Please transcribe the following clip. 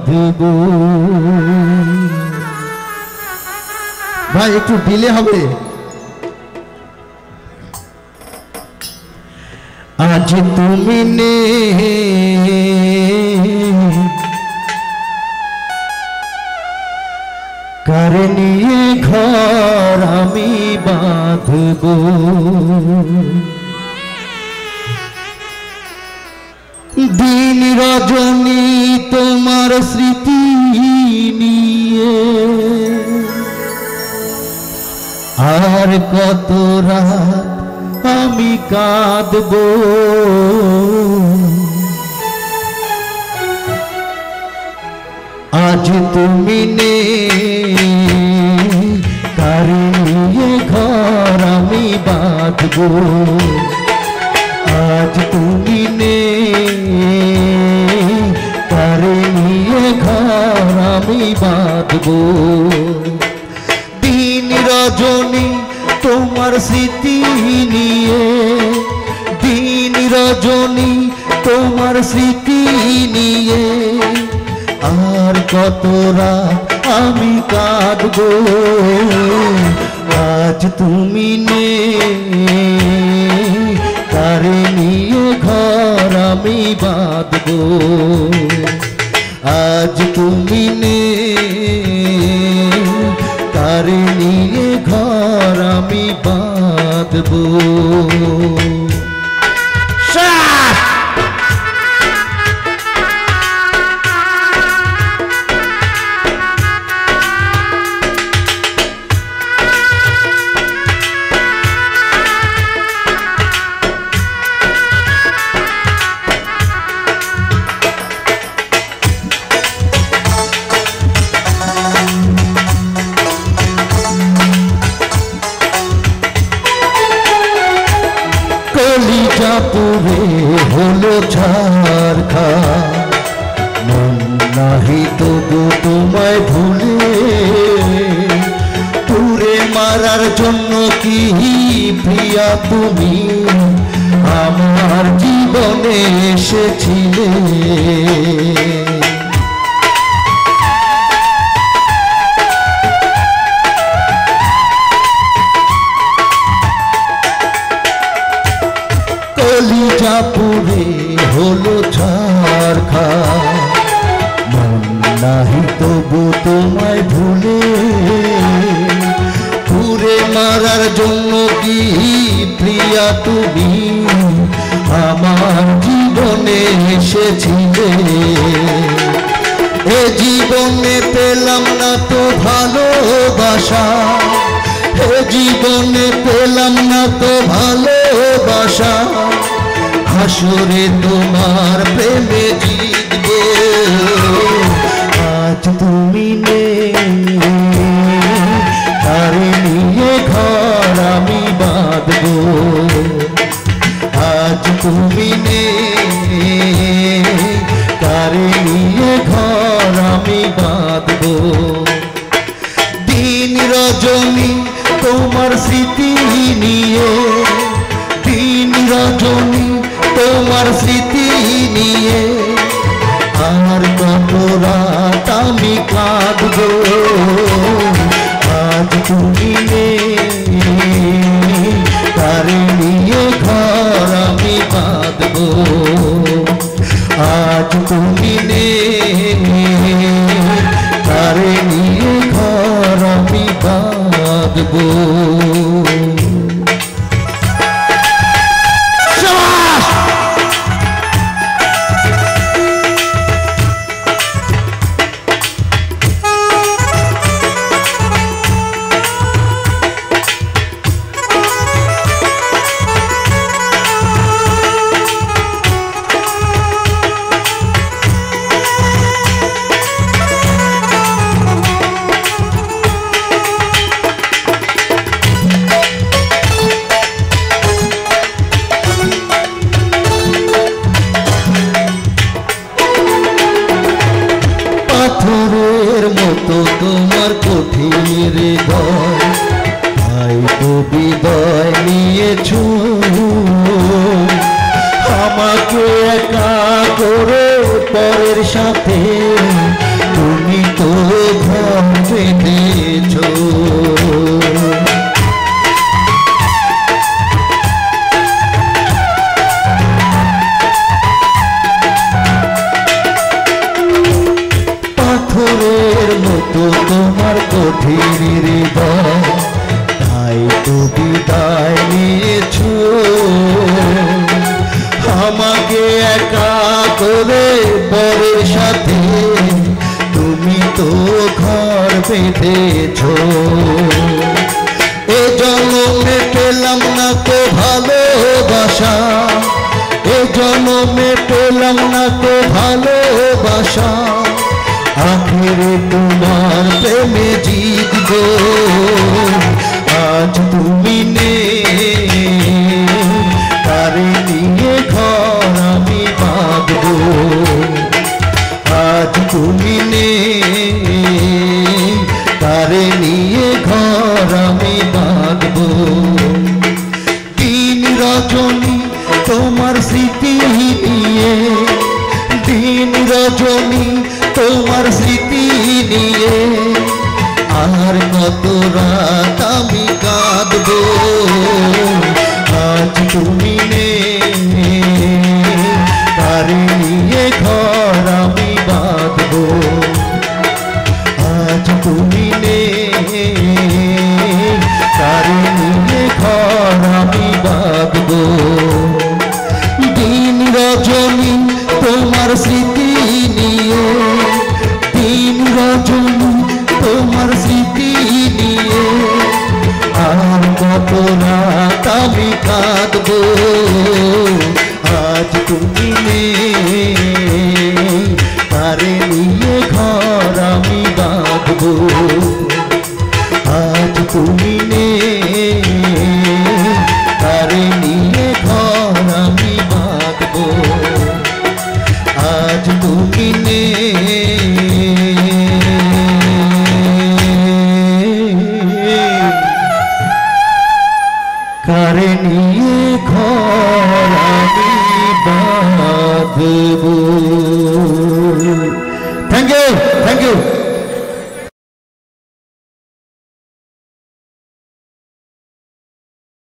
বাঁধব। ভাই একটু ডিলে হবে। আজ তুমি নেই, কার নিয়ে ঘর আমি বাঁধব। দিন রজনী তোমার স্মৃতি নিয়ে, আর কত রাত আমি কাঁদব। আজ তুমি নেই, কার নিয়ে ঘর আমি বাঁধব। আজ তুমি নেই, কার নিয়ে ঘর আমি বাঁধব। দিন রজনী তোমার স্মৃতি নিয়ে, দিন রজনী তোমার স্মৃতি নিয়ে, আর কত রাত আমি কাঁদব। আজ তুমি নেই, কার নিয়ে ঘর আমি বাঁধব। আজ তুমি নেই, কার নিয়ে ঘর আমি বাঁধব। পুরে হলো ছারখার, মন নাহি তবু তোমায় ভুলে। পুরে মারার জন্য কি প্রিয়া তুমি আমার জীবনে এসেছিলে। পুরে হলো ছারখার, মন নাহি তবু তোমায় ভুলে। পুরে মারার জন্য কি প্রিয়া তুমি আমার জীবনে এসেছিলে। এ জীবনে পেলাম না তো ভালোবাসা, এ জীবনে পেলাম না তো ভালোবাসা। হাসরে তোমার প্রেমে জিতব। আজ তুমি নেই, কার নিয়ে ঘর আমি বাঁধব। আজ তুমি নেই, কার নিয়ে ঘর আমি বাঁধব। দিন রজনী তোমার স্মৃতি নিয়ে, দিন রজনী তোমার স্মৃতি নিয়ে, আর কত রাত আমি কাঁদব। আজ তুমি নেই, কার নিয়ে ঘর আমি বাঁধব। আজ তুমি নেই, কার নিয়ে ঘর আমি বাঁধব। পাথরের মতো তোমার কঠিন হৃদয়, তাই তো বিদায় নিয়েছো আমাকে একা করে পরের সাথে তো ঘর বেঁধেছ। পাথরের মতো তোমার কঠিন হৃদয়, তাই তো বিদায় নিয়েছ আমাকে একা করে পরের সাথে। তুমি তো ঘর বেঁধেছ। এ জন্মে পেলাম না তো ভালোবাসা, এ জন্মে পেলাম না তো ভালোবাসা। আখেরে তোমার প্রেমে জিতব, আজ তুমি নেই তারে নিয়ে ঘর আমি বাঁধব। আজ তুমি নেই তারে নিয়ে ঘর আমি বাঁধব। দিন রজনী তোমার স্মৃতি নিয়ে, দিন রজনী তোমার স্মৃতি নিয়ে, আর কত রাত আমি কাঁদব। আজ তুমি নেই তারে নিয়ে ঘর আমি বাঁধব। আজ তুমি নেই তারে নিয়ে ঘর আমি বাঁধব। দিন রজনী তোমার স্মৃতি নিয়ে, দিন রজনী তোমার স্মৃতি নিয়ে, আর কত রাত আমি কাঁদব। আজ তুমি নেই তারে নিয়ে ঘর আমি বাঁধব। আজ তুমি নেই তারে নিয়ে ঘর আমি বাঁধব। আজ তুমি নেই কারে নিয়ে ঘর আমি বাঁধব।